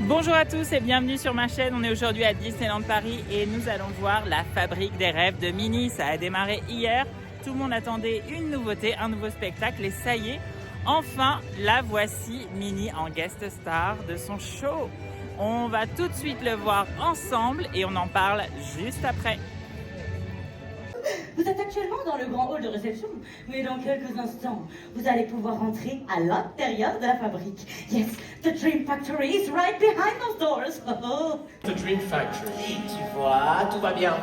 Bonjour à tous et bienvenue sur ma chaîne. On est aujourd'hui à Disneyland Paris et nous allons voir la fabrique des rêves de Minnie. Ça a démarré hier. Tout le monde attendait une nouveauté, un nouveau spectacle et ça y est, enfin la voici, Minnie en guest star de son show. On va tout de suite le voir ensemble et on en parle juste après. Vous êtes actuellement dans le grand hall de réception, mais dans quelques instants, vous allez pouvoir entrer à l'intérieur de la fabrique. Yes, the Dream Factory is right behind those doors. The Dream Factory. Tu vois, tout va bien.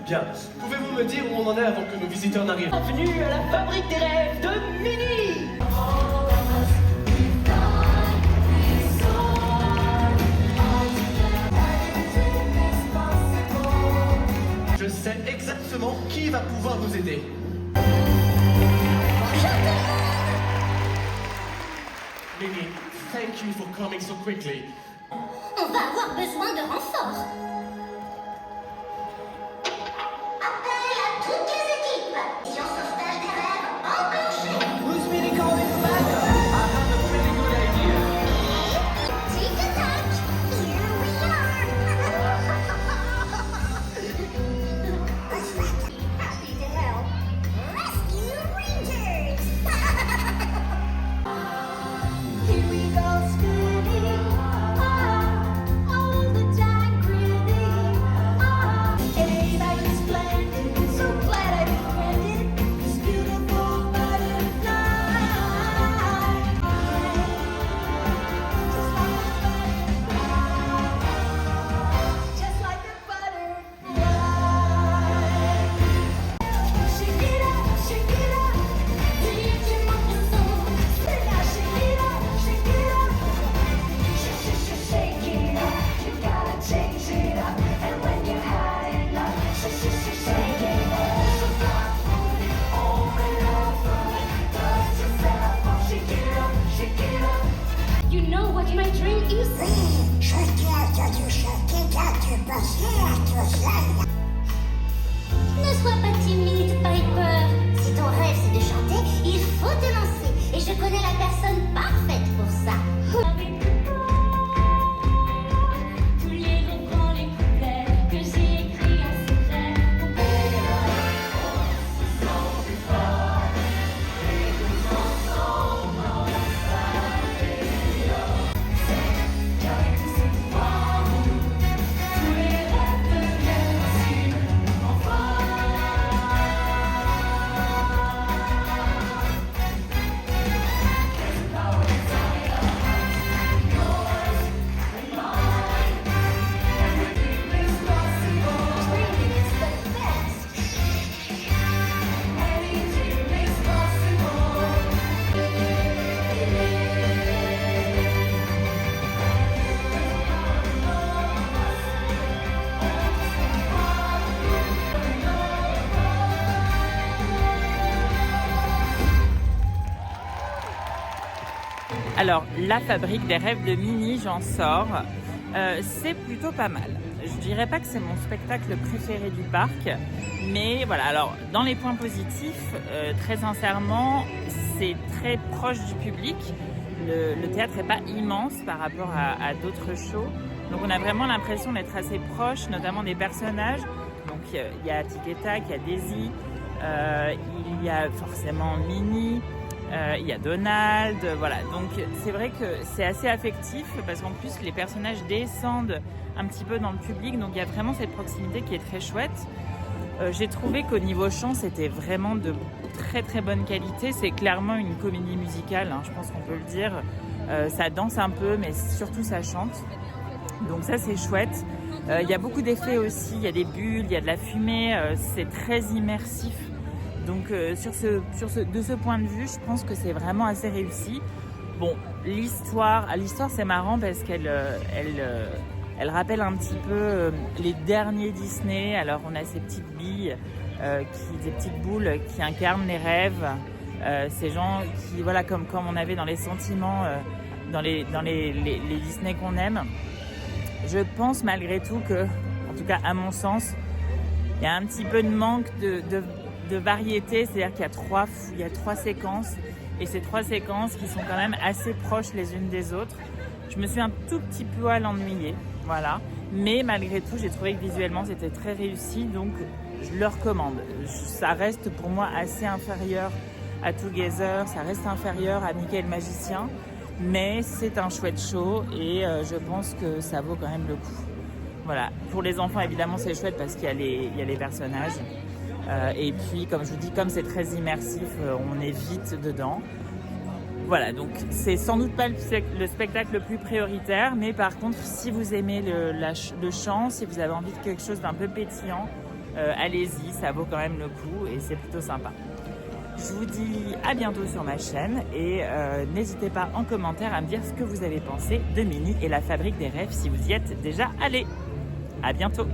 Bien. Pouvez-vous me dire où on en est avant que nos visiteurs n'arrivent? Bienvenue à la fabrique des rêves de Minnie. Je sais exactement qui va pouvoir nous aider. Minnie, thank you for coming so quickly. On va avoir besoin de renforts. Appel à toutes les équipes. Mission sauvetage des rêves enclenchée. Who's Minnie calling for backup? I have a pretty good idea. Tic tac, here we are. Happy to help. Rescue Rangers. Here we go spinning. All the time grinning. Everybody's splendid. So glad I befriended this beautiful butterfly. Just like a butterfly. Shake it up, shake it up. Did you want your soul? Say now, shake it up, shake it up. Shake it up. You gotta change it up. And when you had enough, shake it up. So thoughtful, over and over. Dust yourself off. Shake it up, shake it up. You know what my dream is? Ne sois pas timide, Piper. Si ton rêve c'est de chanter, il faut te lancer. Et je connais la personne parfaite pour ça. Tous les refrains, les couplets que j'ai écrits en secret. Tous les rêves deviennent possibles. Dreaming is the best. Anything is Alors, la fabrique des rêves de Minnie, j'en sors. C'est plutôt pas mal. Je dirais pas que c'est mon spectacle préféré du parc, mais voilà. Alors, dans les points positifs, très sincèrement, c'est très proche du public. Le théâtre est pas immense par rapport à d'autres shows, donc on a vraiment l'impression d'être assez proche, notamment des personnages. Donc, il y a Tic et Tac, il y a Daisy, il y a forcément Minnie. Il y a Donald, voilà. Donc c'est vrai que c'est assez affectif parce qu'en plus les personnages descendent un petit peu dans le public, donc il y a vraiment cette proximité qui est très chouette. J'ai trouvé qu'au niveau chant c'était vraiment de très très bonne qualité. C'est clairement une comédie musicale, hein, je pense qu'on peut le dire. Ça danse un peu, mais surtout ça chante. Donc ça c'est chouette. Il y a beaucoup d'effets aussi, il y a des bulles, il y a de la fumée, c'est très immersif. Donc de ce point de vue, je pense que c'est vraiment assez réussi. Bon, l'histoire c'est marrant parce qu'elle rappelle un petit peu les derniers Disney. Alors on a ces petites billes, des petites boules qui incarnent les rêves. Ces gens qui, voilà, comme on avait dans les sentiments, dans les Disney qu'on aime. Je pense malgré tout que, en tout cas à mon sens, il y a un petit peu de manque de variété, c'est-à-dire qu'il y a trois séquences, et ces trois séquences qui sont quand même assez proches les unes des autres. Je me suis un tout petit peu ennuyée, voilà. Mais malgré tout, j'ai trouvé que visuellement, c'était très réussi, donc je le recommande. Ça reste pour moi assez inférieur à Together, ça reste inférieur à Mickey le Magicien, mais c'est un chouette show et je pense que ça vaut quand même le coup. Voilà, pour les enfants évidemment c'est chouette parce qu'il y a les personnages et puis comme je vous dis, comme c'est très immersif, on est vite dedans. Voilà, donc c'est sans doute pas le spectacle le plus prioritaire, mais par contre si vous aimez le chant, si vous avez envie de quelque chose d'un peu pétillant, allez-y, ça vaut quand même le coup et c'est plutôt sympa. Je vous dis à bientôt sur ma chaîne et n'hésitez pas en commentaire à me dire ce que vous avez pensé de Minnie et la Fabrique des Rêves si vous y êtes déjà allés. À bientôt!